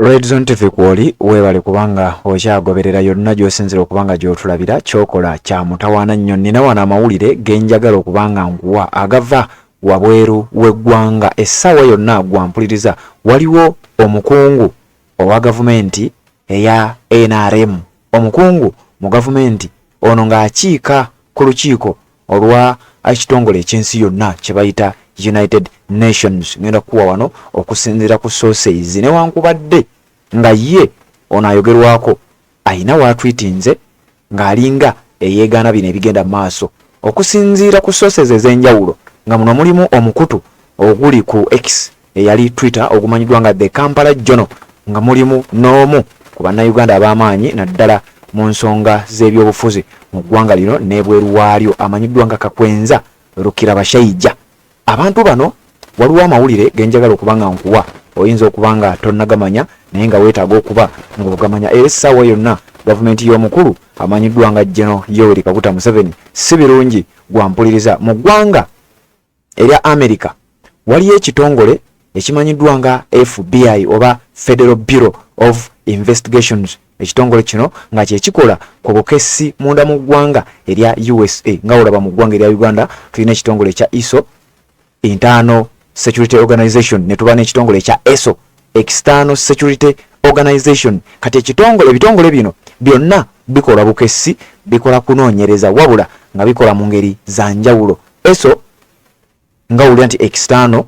Red Zone TV kwoli webale kubanga okyagoberera yonna gy'osinzira okubanga gy'otulabira kyokola kya mutawaana nnyo. Nina wana amawulire genjagala okubanga nkuwa agava wabweru w'eggwanga essaawa yonna gwampuliriza. Waliwo omukungu owa gavumenti eya NRM, omukungu mu gavumenti ono ng'akiika ku lukiiko olwa ekitongole eky'ensi yonna kye bayita United Nations. Ngenda kuwa wano okusinzira ku sources newankubadde nga ye ono ayogerwako ayina waatwitinze ng'alinga eyeegaana bino ebigenda mu maaso okusinziira ku sources ez'enjawulo, nga muno mulimu omukutu oguli ku X eyali Twitter ogumanyiddwa nga The Kampala Journal, nga mulimu n'omu ku bannayuganda ab'amaanyi naddala mu nsonga z'ebyobufuzi mu ggwanga lino n'ebweru waalyo amanyiddwa nga Kakwenza Rukirabashaija. Abantu bano waliwo amawulire genjagala okubanga nkuwa, oyinza okubanga tonnagamanya naye nga weetaaga okuba ng'ogamanya. Essaawa yonna gavumenti y'omukulu amanyiddwa nga General Yoweri Kaguta Museveni si birungi gwampuliriza. Mu ggwanga erya America waliyo ekitongole ekimanyiddwa nga FBI oba Federal Bureau of Investigations. Ekitongole kino nga kyekikola ku bukessi munda mu ggwanga erya USA. Nga olaba mu ggwanga erya Uganda tulina ekitongole ekya ISO, Internal Security Organization, ne tuba n'ekitongole ekya ESO, External Security Organization. Kati ebitongole bino byonna bikola bukessi, bikola kunoonyereza, wabula nga bikola mu ngeri za njawulo. ESO nga wulira nti external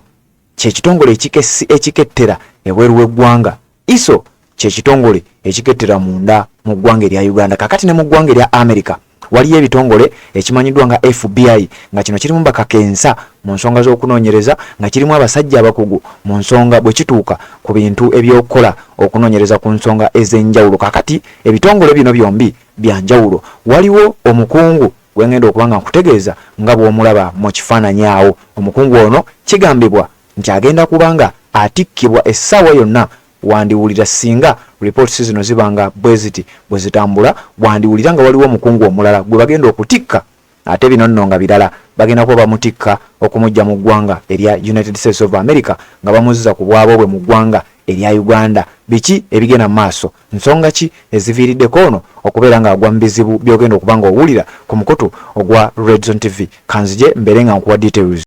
kyekitongole ekikessi ekikettera ebweru w'eggwanga. ISO kyekitongole ekikettera munda mu ggwanga erya Uganda. Kakati ne mu ggwanga erya America waliyo ebitongole ekimanyiddwa nga FBI, nga kino kirimu bakakensa mu nsonga z'okunoonyereza, nga kirimu abasajja abakugu mu nsonga bwe kituuka ku bintu ebyokukola okunoonyereza ku nsonga ez'enjawulo. Kakati ebitongole bino byombi bya njawulo. Waliwo omukungu gwe ngenda okubanga nkutegeeza nga bw'omulaba mu kifaananyi awo. Omukungu ono kigambibwa nti agenda kubanga atikkibwa essaawa yonna. Wandiwulira singa reports zino zibanga bweziti bwezitambula, wandiwulira nga waliwo omukungu omulala gwe bagenda okutikka, ate bino nno nga birala bagenda kuba bamutikka okumujja mu ggwanga erya United States of America nga bamuzza ku bwabo bwe mu ggwanga erya Uganda. Biki ebigenda mu maaso, nsonga ki eziviiriddeko ono okubeera nga agwa mu bizibu by'ogenda okubanga owulira ku mukutu ogwa Red Zone TV. Kanzije mbere nga nkuwa details.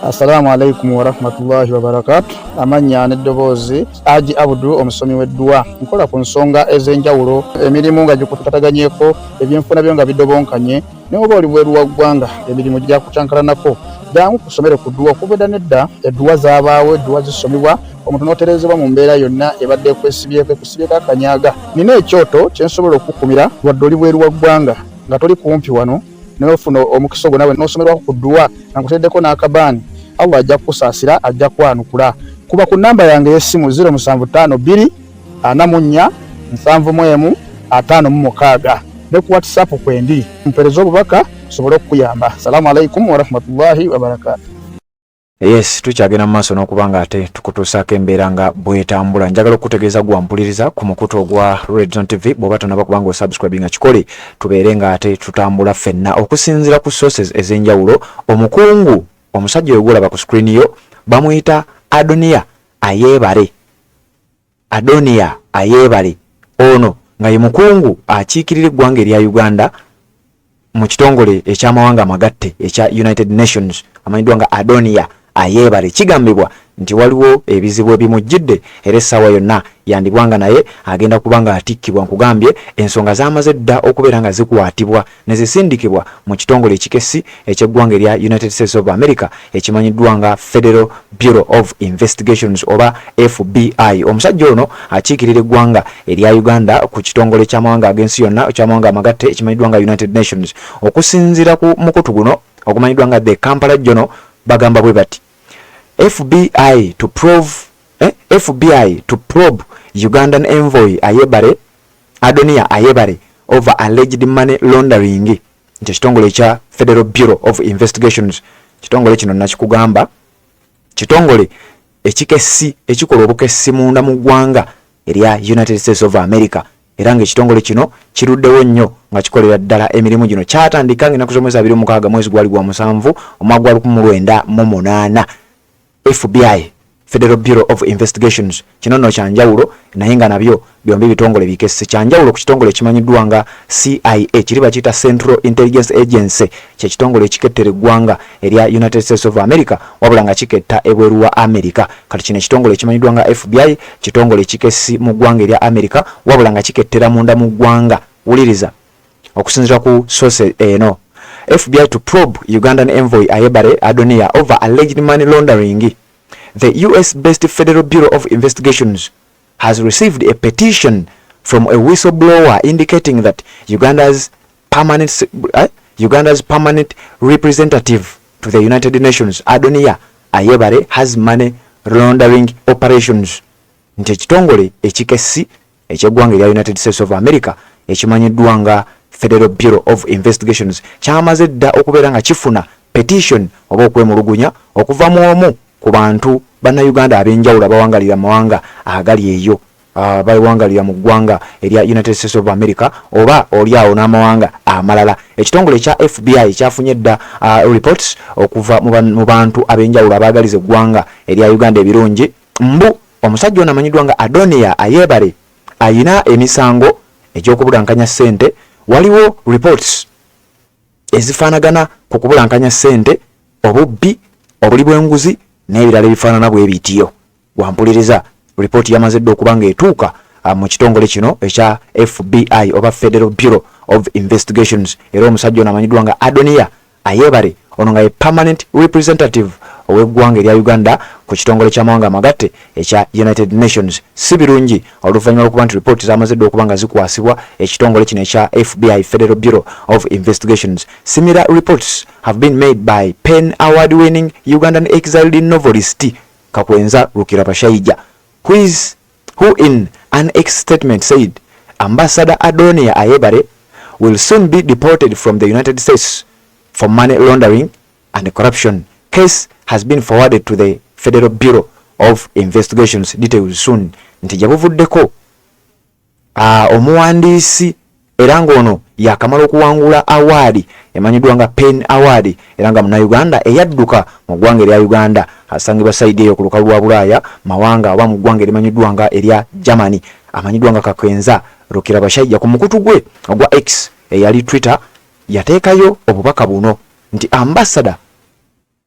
Assalamu alaikum wa rahmatullahi wa barakatuh. Amanya n'eddoboozi Haji Abdul, omusomi w'edduwa. Nkola ku nsonga ez'enjawulo, emirimu nga gikutataganyeko, ebyenfuna byo nga bidobonkanye, ne oba oli bweru wa ggwanga emirimu gya kucankalanako. Jangu kusomere ku dduwa. Okuva nedda edduwa zaabaawo, edduwa zisomebwa, omuntu n'otereezebwa mu mbeera yonna ebadde ekwesibyeko akanyaaga. Nina ekyoto kye nsobola okukumira wadde oli bweru wa ggwanga nga toli kumpi wano n'ofuna omukisa ogwo nawe n'osomerwako ku dduwa nga nkuteddeko n'akabaani. Allah ajja kukusaasira, ajja kwanukula. Kuba ku namba yange y'essimu 0752 44 71 56 ne ku WhatsApp kwendi mpereza obubaka sobole okukuyamba. Assalamu alaikum wa rahmatullahi wa barakatuh. Yes, tukyagenda mu maaso n'okubanga ate tukutuusaako embeera nga bwetambula. Njagala okutegeeza gwampuliriza ku mukutu ogwa Red Zone TV. Bw'oba tonaba kubanga osubscribe nga kikole, tubeere nga ate tutambula ffenna okusinziira ku sources ez'enjawulo. Omukungu omusajja oyo gwolaba ku screen yo bamuyita Adonia Ayebare. Adonia Ayebare ono nga ye mukungu akiikirira eggwanga erya Uganda mu kitongole eky'amawanga amagatte ekya United Nations, amanyiddwa nga Adonia Ayebare. Kigambibwa nti waliwo ebizibu ebimujjidde era essaawa yonna yandibwanga naye agenda kubanga atikkibwa. Nkugambye ensonga zamaze dda okubeera nga zikwatibwa ne zisindikibwa mu kitongole ekikessi eky'eggwanga erya United States of America ekimanyiddwa nga Federal Bureau of Investigations oba FBI. Omusajja ono akiikirira eggwanga erya Uganda ku kitongole ky'amawanga ag'ensi yonna eky'amawanga amagatte ekimanyiddwa nga United Nations. Okusinziira ku mukutu guno ogumanyiddwa nga The Kampala Journal bagamba bwe bati FBI to probe Ugandan envoy Adonia Ayebare over alleged money laundering. Nti kitongole ekya Federal Bureau of Investigations. Kitongole kino nakikugamba kitongole ekikessi ekikola obukessi munda mu ggwanga erya United States of America. Era ng'ekitongole kino kiruddewo nnyo nga kikolera ddala emirimu gino. Kyatandika ng'ennaku z'omwezi 26 mwezi gwali gwa 7 omwaka gwa 1998. FBI Federal Bureau of Investigations. Kino no kyanjawulo naye nga nabyo byombi bitongole bikesse. Kyanjawulo ku kitongole ekimanyiddwa nga CIA kiri bakiyita Central Intelligence Agency, kye kitongole ekikettere eggwanga erya United States of America wabula nga kiketta ebweru wa America. Kati kino ekitongole ekimanyiddwa nga FBI kitongole ekikessi mu ggwanga erya America wabula nga kikettera munda mu ggwanga. Wuliriza okusinziira ku source eno. FBI to probe Ugandan envoy Ayebare Adoniya over alleged money laundering. The US-based Federal Bureau of Investigations has received a petition from a whistleblower indicating that Uganda's permanent representative to the United Nations, Adoniya Ayebare, has money laundering operations. Nti ekitongole ekikessi eky'eggwanga erya United States of America ekimanyiddwa nga Federal Bureau of Investigations kyamaze dda okubeera nga kifuna petition oba okwemulugunya okuva mu omu ku bantu bannayuganda ab'enjawulo abawangalira amawanga agali eyo bawangalira mu ggwanga erya United States of America oba oliawo n'amawanga amalala. Ekitongole ekya FBI kyafunye dda reports okuva mu bantu ab'enjawulo abaagaliza eggwanga erya Uganda ebirungi mbu omusajja ono amanyiddwa nga Adoniya Ayebare ayina emisango egy'okubulankanya ssente. Waliwo reports ezifaanagana ku kubulankanya ssente, obubbi, obuli bw'enguzi n'ebirala ebifaanana bwe bityo. Wampuliriza report yamaze dda okuba ng'etuuka mu kitongole kino ekya FBI oba Federal Bureau of Investigations. Era omusajja ono amanyiddwa nga Adoniya Ayebare ono nga ye permanent representative ow'eggwanga erya Uganda ku kitongole ky'amawanga amagatte ekya United Nations. Si birungi oluvannyuma lw'okuba nti report zamaze dda okuba nga zikwasibwa ekitongole kino ekya FBI Federal Bureau of Investigations. Similar reports have been made by Penn Award-winning Ugandan exiled novelist Kakwenza Rukirabashaija, who in an ex-statement said Ambassador Adoniya Ayebare will soon be deported from the United States for money laundering and corruption. Case has been forwarded to the Federal Bureau of Investigations. Details soon. Nti jabuvuddeko omuwandiisi era ng'ono yakamala okuwangula award emanyiddwa nga Penn Award era nga munnayuganda eyadduka mu ggwanga erya Uganda asangibwa saidi eyo ku lukalu lwa Bulaaya mawanga oba mu ggwanga erimanyiddwa nga erya Germany amanyiddwa nga Kakwenza Rukirabashaija. Ku mukutu gwe ogwa X eyali Twitter yateekayo obubaka buno nti ambassador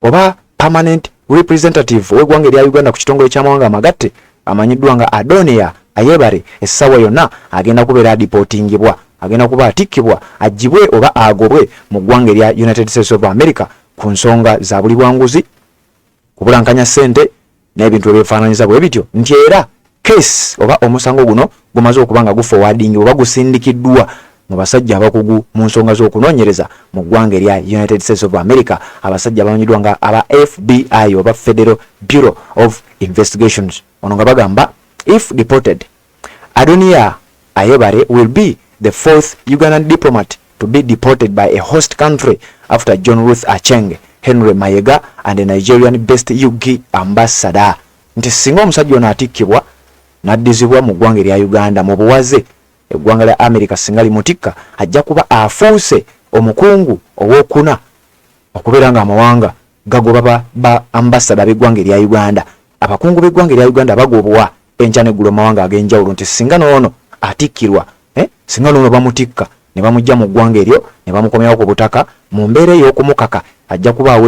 oba permanent representative w'eggwanga erya Uganda ku kitongole ky'amawanga amagatte amanyiddwa nga Adoniya Ayebare essaawa yonna agenda kubeera adipotingibwa, agenda kuba atikkibwa agibwe oba agobwe mu ggwanga erya United States of America ku nsonga za buli bwanguzi, kubulankanya ssente n'ebintu ebyefaananyiza bwe bityo. Nti era case oba omusango guno gumaze okuba nga guforwarding oba gusindikiddwa mu basajja abakugu mu nsonga z'okunoonyereza mu ggwanga erya United States of America, abasajja abamanyiddwa nga aba FBI oba Federal Bureau of Investigations. Ono nga bagamba if deported, Adoniya Ayebare will be the fourth Ugandan diplomat to be deported by a host country after John Ruth Acheng, Henry Mayega and the Nigerian-based UK ambassador. Nti singa omusajja ono atikkibwa n'addizibwa mu ggwanga erya Uganda mu buwaze eggwanga lya America singa limutikka ajja kuba afuuse omukungu ow'okuna okubeera nga amawanga gagoba ba ambassador b'eggwanga erya Uganda. Abakungu b'eggwanga erya Uganda bagobwa enkya n'eggulo mawanga ag'enjawulo nti singa n'ono atikkirwa singa n'ono bamutikka ne bamujja mu ggwanga eryo ne bamukomyawo ku butaka mu mbeera ey'okumukaka ajja kuba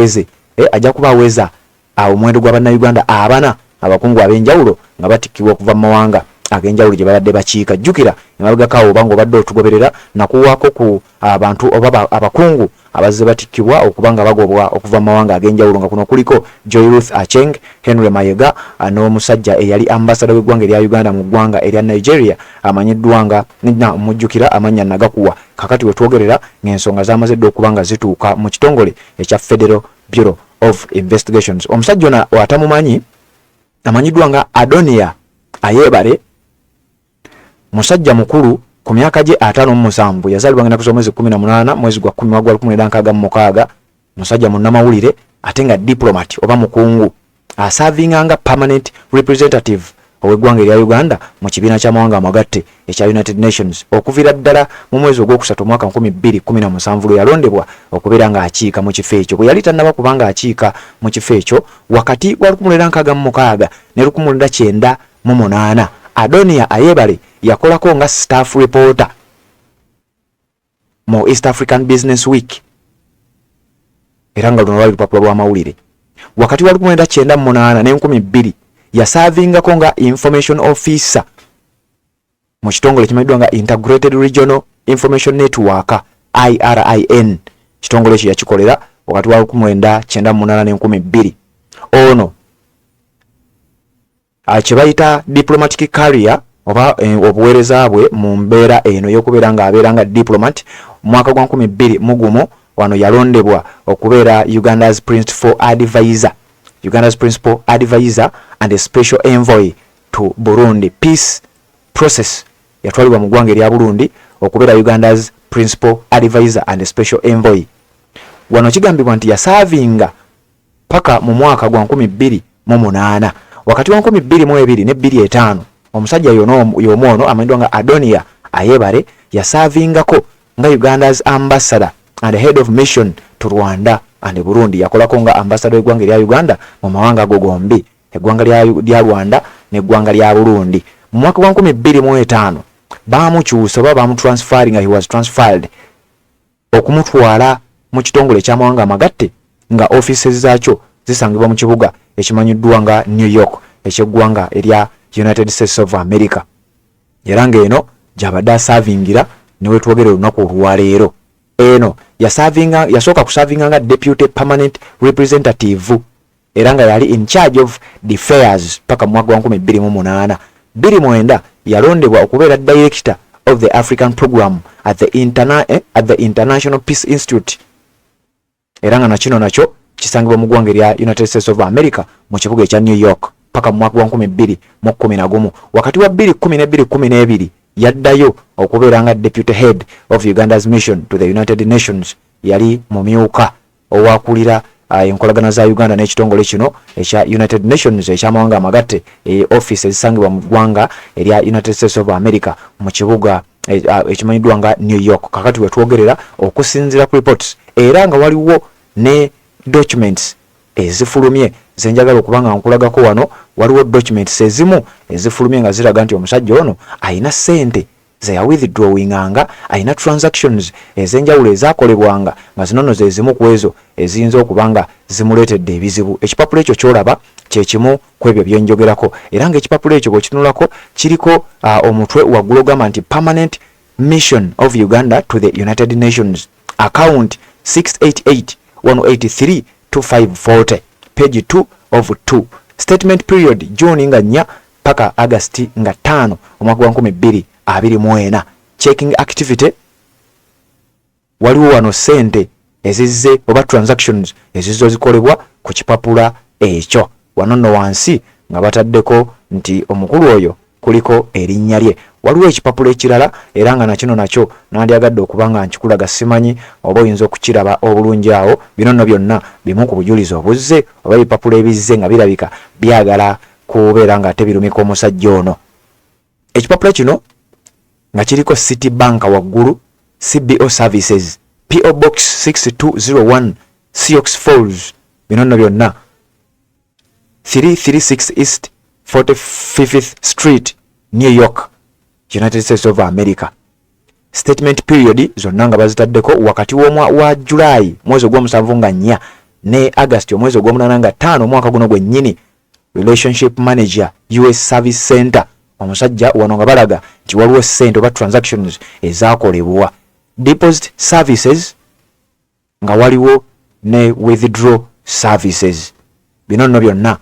aweza omuwendo gwa bannayuganda abana abakungu ab'enjawulo nga batikkibwa okuva mu mawanga ag'enjawulo gye babadde bakiika. Jjukira emabegakawo oba ng'obadde otugoberera nakuwaako ku abantu oba abakungu abazze batikkibwa okuba nga bagobwa okuva mu mawanga ag'enjawulo nga kuno kuliko Joy Ruth Acheng, Henry Mayega n'omusajja eyali ambassador w'eggwanga erya Uganda mu ggwanga erya Nigeria amanyiddwa nga mujjukira amannya nagakuwa. Kakati we twogerera ng'ensonga zamaze dda okuba nga zituuka mu kitongole ekya Federal Bureau of Investigations. Omusajja ono atamumanyi amanyiddwa nga Adoniya Ayebare, musajja mukulu ku myaka gye 57, yazaalibwa ngenda kusoma mwezi 18 mwezi gwa 10 gwa 1966, musajja munnamawulire ate nga diplomat oba mukungu asavinganga permanent representative ow'eggwanga erya Uganda mu kibiina ky'amawanga amagatte ekya United Nations okuviira ddala mu mwezi ogwokusatu mwaka 2017 lwe yalondebwa okubeera nga akiika mu kifo ekyo. Bwe yali tannaba kubanga akiika mu kifo ekyo wakati wa 1966 ne 1998 Adonia Ayebare yakolako nga staff reporter mu East African Business Week era nga luno lwali lupapula lw'amawulire. Wakati wa 1998 ne 2000 yasavingako nga information officer mu kitongole kimanyiddwa nga Integrated Regional Information Network IRIN. Kitongole ekyo yakikolera wakati wa 1998 ne 2000. Ono kye bayita diplomatic career oba obuweereza bwe mu mbeera eno y'okubeera nga abeera nga diplomat mu mwaka gwa 2001 wano yalondebwa okubeera Uganda's principal advisor and a special envoy to Burundi peace process. Yatwalibwa mu ggwanga erya Burundi okubeera Uganda's principal advisor and a special envoy. Wano kigambibwa nti yasavinga paka mu mwaka gwa 2008. Wakati wa 2022 ne 2005 omusajja y'omwono amanyiddwa nga Adonia Ayebare yasavingako nga Uganda's ambassador and head of mission to Rwanda and Burundi. Yakolako nga ambassador w'eggwanga erya Uganda mu mawanga ago gombi, eggwanga lya Rwanda n'eggwanga lya Burundi. Mu mwaka gwa 2005 baamukyusa oba baamutransferring, he was transferred okumutwala mu kitongole ky'amawanga amagatte nga offices zaakyo zisangibwa mu kibuga ekimanyiddwa nga New York eky'eggwanga erya United States of America. Era ng'eno gy'abadde asavingira niwe twogera olunaku olwaleero. Eno yasooka kusavinga nga deputy permanent representative era nga yali in charge of the affairs paka mu mwaka wa 2008. 2009 yalondebwa okubeera director of the African program at the International Peace Institute era nga nakino nakyo kisangibwa mu ggwanga erya United States of America mu kibuga ekya New York paka mu mwaka wa 2011. Wakati wa 2010 ne 2012 yaddayo okubeera nga deputy head of Uganda's mission to the United Nations. Yali mumyuka owakulira enkolagana za Uganda n'ekitongole kino ekya United Nations eky'amawanga amagatte office ezisangibwa mu ggwanga erya United States of America mu kibuga ekimanyiddwa nga New York. Kakati we twogerera okusinziira ku reports era nga waliwo ne documents ezifulumye zenjagala okubanga nkulagako wano. Waliwo documents ezimu ezifulumye nga ziraga nti omusajja ono ayina ssente ze ya withdrawinganga, ayina transactions ezenjawulo ezakolebwanga nga zinono ze zimu ku ezo eziyinza okubanga zimuleetedde ebizibu. Ekipapula ekyo kyolaba kye kimu ku ebyo bye njogerako era ng'ekipapula ekyo bw'okitunulako kiriko omutwe waggulu ogamba nti permanent mission of Uganda to the United Nations account 688-183-2540 page 2 of 2 statement period June nga 4 paka August nga 5 omwaka wa 2024. Checking activity waliwo wano sente ezizze oba transactions ezizzo zikolebwa ku kipapula ekyo. Wano no wansi nga bataddeko nti omukulu oyo kuliko erinnya lye. Waliwo ekipapula ekirala era nga nakino nakyo nandyagadde okubanga nkikulaga simanyi oba oyinza okukiraba obulungi awo. Bino nno byonna bimu ku bujulizi obuzze oba ebipapula ebizze nga birabika byagala kubeera nga tebirumika omusajja ono. Ekipapula kino nga kiriko City Bank waggulu, CBO Services, PO Box 6201 Sioux Falls. Bino nno byonna 336 East 45th Street, New York, United States of America. Statement period zonna nga bazitaddeko wakati wa July mwezi ogw'omusanvu nga 4 ne August omwezi ogw'omunaana nga 5 omwaka guno gwennyini. Relationship Manager US Service Center. Omusajja wano nga balaga nti waliwo ssente oba transactions ezaakolebwa. Deposit Services nga waliwo ne withdraw services. Bino nno byonna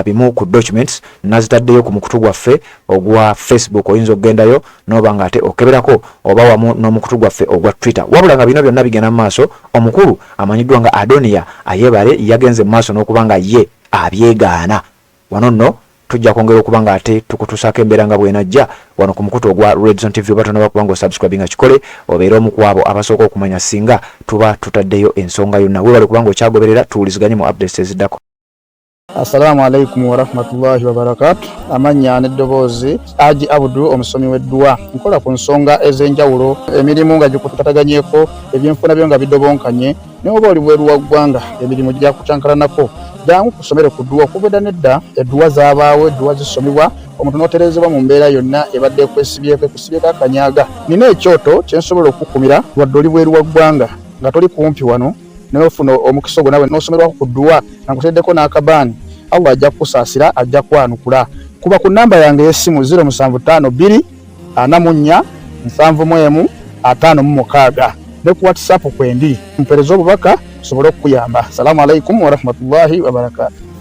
bimu ku documents nazitaddeyo ku mukutu gwaffe ogwa Facebook. Oyinza okugendayo n'oba nga ate okeberako oba wamu n'omukutu gwaffe ogwa Twitter. Wabula nga bino byonna bigenda mu maaso, omukulu amanyiddwa nga Adonia Ayebare yagenze mu maaso n'okuba nga ye abyegaana. Wano nno tujja kwongera okuba nga ate tukutusaako embeera nga bwenajja wano ku mukutu ogwa Red Zone TV. Oba tonaba kuba nga osubscribe nga kikole obeera omu ku abo abasooka okumanya singa tuba tutaddeyo ensonga yonna. Weebale kuba nga okyagoberera tuwuliziganye mu updates eziddako. Assalamu alaikum warahmatullahi wabarakatuh. Amanya n'eddoboozi Haji Abudu omusomi w'eddua. Nkola ku nsonga ez'enjawulo, emirimu nga gikutataganyeko, ebyenfuna byo nga bidobonkanye, ne oba oli bweru wa ggwanga emirimu gya kucankalanako. Jangu kusomere ku ddua okubeda nedda eddua zaabaawo, eddua zisomibwa, omuntu n'oterezebwa mu mbeera yonna ebadde ekwesibyeko ekusibyeko akanyaaga. Nina ekyoto kye nsobola okukumira wadde oli bweru wa ggwanga nga toli kumpi wano n'ofuna omukisa ogwo nawe n'osomerwako ku ddua nga nkuteddeko n'akabaani. Allah ajja kusaasira, ajja kwanukula. Kuba ku namba yange y'essimu 0752 44 71 56 ne ku WhatsApp kwendi mpereza obubaka sobole okuyamba. Assalamu alaikum warahmatullahi wabarakatuh.